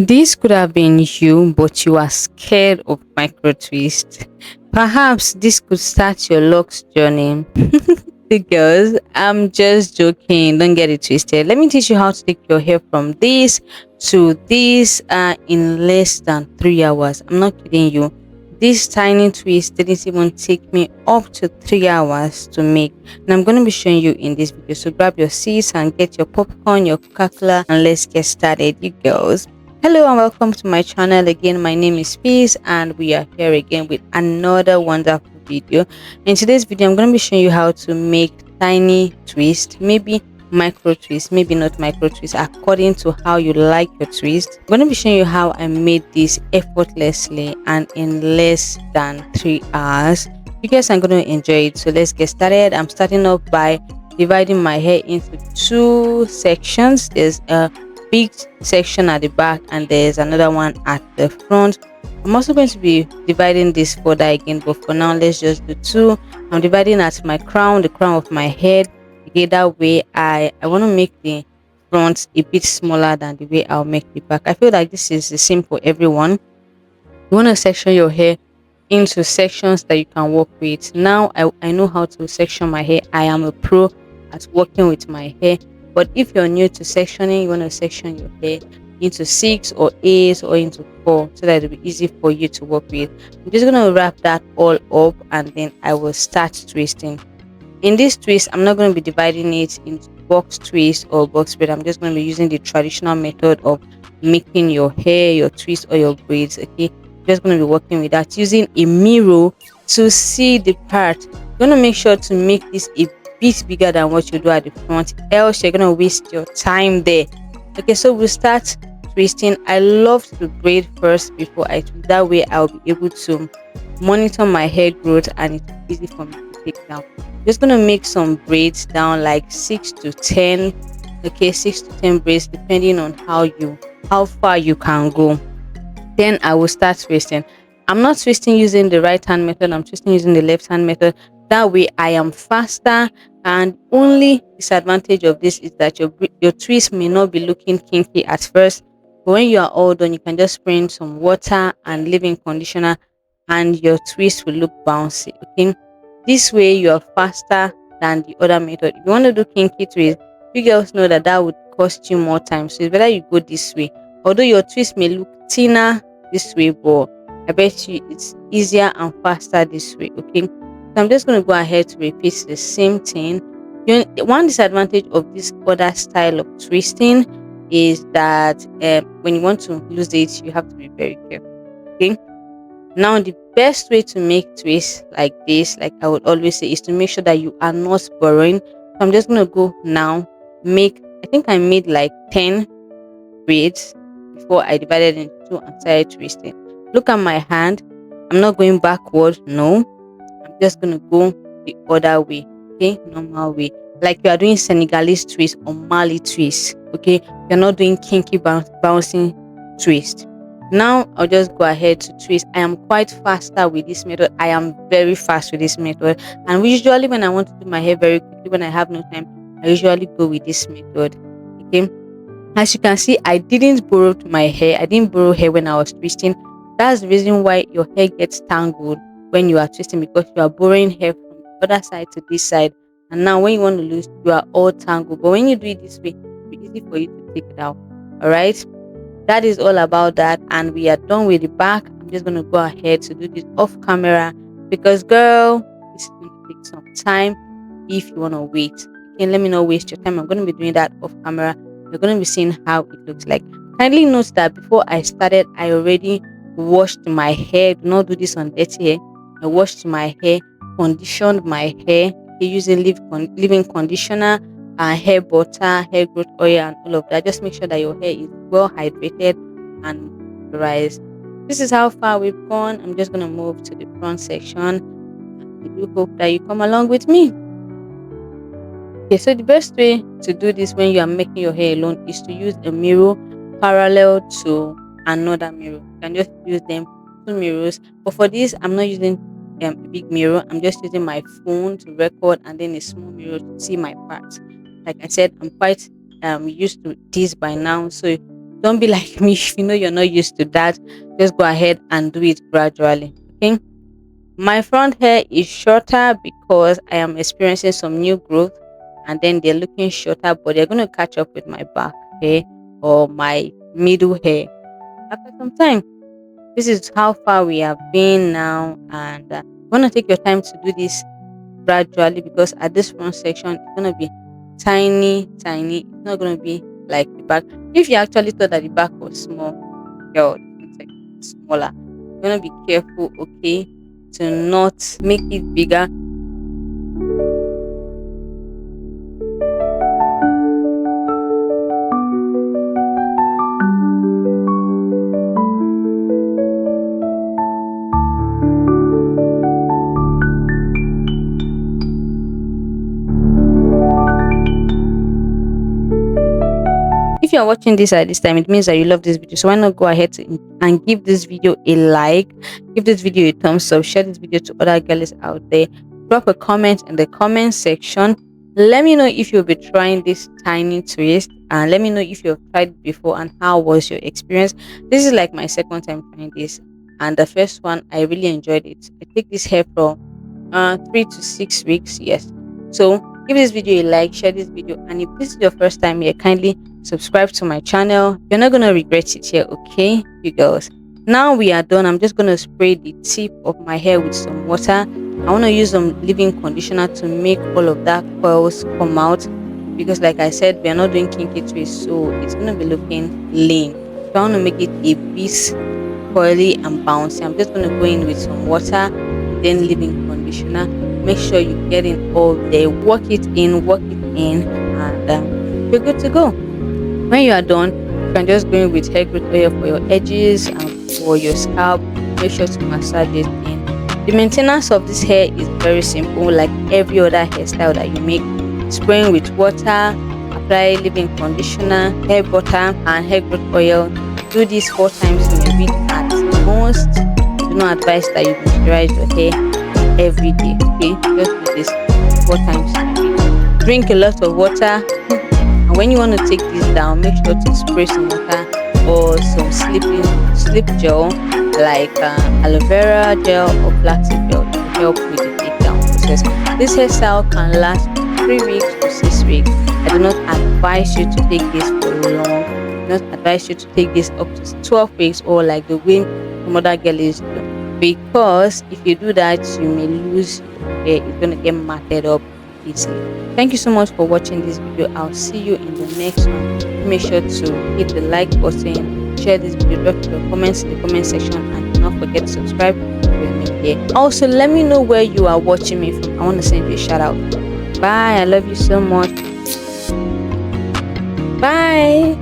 This could have been you, but you are scared of micro twist. Perhaps this could start your locks journey. The girls, I'm just joking. Don't get it twisted. Let me teach you how to take your hair from this to this in less than 3 hours. I'm not kidding you. This tiny twist didn't even take me up to 3 hours to make. And I'm going to be showing you in this video. So grab your seats and get your popcorn, your Coca-Cola, and let's get started, you girls. Hello and welcome to my channel again. My name is Peace and we are here again with another wonderful video. In today's video, I'm going to be showing you how to make tiny twist, maybe micro twist, maybe not micro twist, according to how you like your twist. I'm going to be showing you how I made this effortlessly and in less than 3 hours. You guys are going to enjoy it. So let's get started. I'm starting off by dividing my hair into two sections. There's a big section at the back and there's another one at the front. I'm also going to be dividing this further again, but for now let's just do two. I'm dividing at my crown, the crown of my head. Okay, that way I want to make the front a bit smaller than the way I'll make the back. I feel like this is the same for everyone. You want to section your hair into sections that you can work with. Now I know how to section my hair. I am a pro at working with my hair. But if you're new to sectioning, you want to section your hair into 6 or 8 or into 4 so that it'll be easy for you to work with. I'm just going to wrap that all up and then I will start twisting. In this twist, I'm not going to be dividing it into box twist or box braid. I'm just going to be using the traditional method of making your hair, your twist or your braids. Okay, I'm just going to be working with that using a mirror to see the part. You're going to make sure to make this a bit bigger than what you do at the front, else you're gonna waste your time there. Okay, so we'll start twisting. I love to braid first before I twist. That way I'll be able to monitor my hair growth and it's easy for me to take down. Just gonna make some braids down like 6 to 10. Okay, 6 to 10 braids depending on how far you can go. Then I will start twisting. I'm not twisting using the right hand method, I'm twisting using the left hand method. That way I am faster, and only disadvantage of this is that your twist may not be looking kinky at first, but when you are all done you can just spray in some water and leave-in conditioner and your twist will look bouncy. Okay, this way you are faster than the other method. If you want to do kinky twist, you girls know that would cost you more time, so it's better you go this way. Although your twist may look thinner this way, but I bet you it's easier and faster this way. Okay, so I'm just going to go ahead to repeat the same thing. One disadvantage of this other style of twisting is that when you want to lose it, you have to be very careful. Okay, now the best way to make twists like this, like I would always say, is to make sure that you are not borrowing. So I'm just going to go now, I think I made like 10 braids before I divided into two and started twisting. Look at my hand. I'm not going backward, no. I'm just gonna go the other way. Okay, normal way. Like you are doing Senegalese twist or Mali twist. Okay, you're not doing kinky bouncing twist. Now I'll just go ahead to twist. I am quite faster with this method. I am very fast with this method. And usually when I want to do my hair very quickly, when I have no time, I usually go with this method. Okay. As you can see, I didn't borrow my hair. I didn't borrow hair when I was twisting. That's the reason why your hair gets tangled when you are twisting, because you are borrowing hair from the other side to this side. And now when you want to lose, you are all tangled. But when you do it this way, it'll be easy for you to take it out. Alright? That is all about that. And we are done with the back. I'm just going to go ahead to do this off camera because, girl, this is going to take some time if you want to wait. Okay, let me not waste your time. I'm going to be doing that off camera. You're going to be seeing how it looks like. Kindly note that before I started, I already washed my hair. Do not do this on dirty hair. I washed my hair, conditioned my hair using leave-in conditioner, hair butter, hair growth oil, and all of that. Just make sure that your hair is well hydrated and moisturized. This is how far we've gone. I'm just going to move to the front section. I do hope that you come along with me. Okay, so the best way to do this when you are making your hair alone is to use a mirror parallel to another mirror. You can just use them, two mirrors. But for this, I'm not using a big mirror. I'm just using my phone to record and then a small mirror to see my parts. Like I said, I'm quite used to this by now. So Don't be like me. If you know you're not used to that, just go ahead and do it gradually. Okay. My front hair is shorter because I am experiencing some new growth, and then they're looking shorter, but they're going to catch up with my back hair or my middle hair after some time. This is how far we have been now, and you want to take your time to do this gradually, because at this front section it's going to be tiny, tiny. It's not going to be like the back. If you actually thought that the back was small, yo, the front section is smaller. You're going to be careful, okay, to not make it bigger. If you are watching this at this time, it means that you love this video. So why not go ahead and give this video a like, give this video a thumbs up, share this video to other girls out there. Drop a comment in the comment section. Let me know if you'll be trying this tiny twist, and let me know if you've tried it before and how was your experience. This is like my second time trying this, and the first one I really enjoyed it. I take this hair for 3 to 6 weeks. Yes. So give this video a like, share this video, and if this is your first time here, kindly subscribe to my channel. You're not gonna regret it here, okay, you girls. Now we are done. I'm just gonna spray the tip of my hair with some water. I want to use some leave-in conditioner to make all of that curls come out, because like I said, we are not doing kinky twist, so it's gonna be looking lean. So I want to make it a bit curly and bouncy. I'm just gonna go in with some water, then leave-in conditioner. Make sure you get in all there, work it in, and you're good to go. When you are done, you can just go in with hair growth oil for your edges and for your scalp. Make sure to massage it in. The maintenance of this hair is very simple, like every other hairstyle that you make. Spraying with water, apply leave-in conditioner, hair butter, and hair growth oil. Do this 4 times in a week at most. Do not advise that you moisturize your hair every day. Okay, just do this 4 times in a week. Drink a lot of water. And when you want to take this down, make sure to spray some water or some sleep gel, like aloe vera gel or flaxseed gel, to help with the takedown process. This hairstyle can last 3 weeks to 6 weeks. I do not advise you to take this for long. I do not advise you to take this up to 12 weeks or like the way some other girls do, because if you do that, you may lose your hair. It's gonna get matted up easily. Thank you so much for watching this video. I'll see you in the next one. Make sure to hit the like button, share this video, drop your comments in the comment section, and do not forget to subscribe if you're new here. Also, let me know where you are watching me from. I want to send you a shout out. Bye. I love you so much. Bye.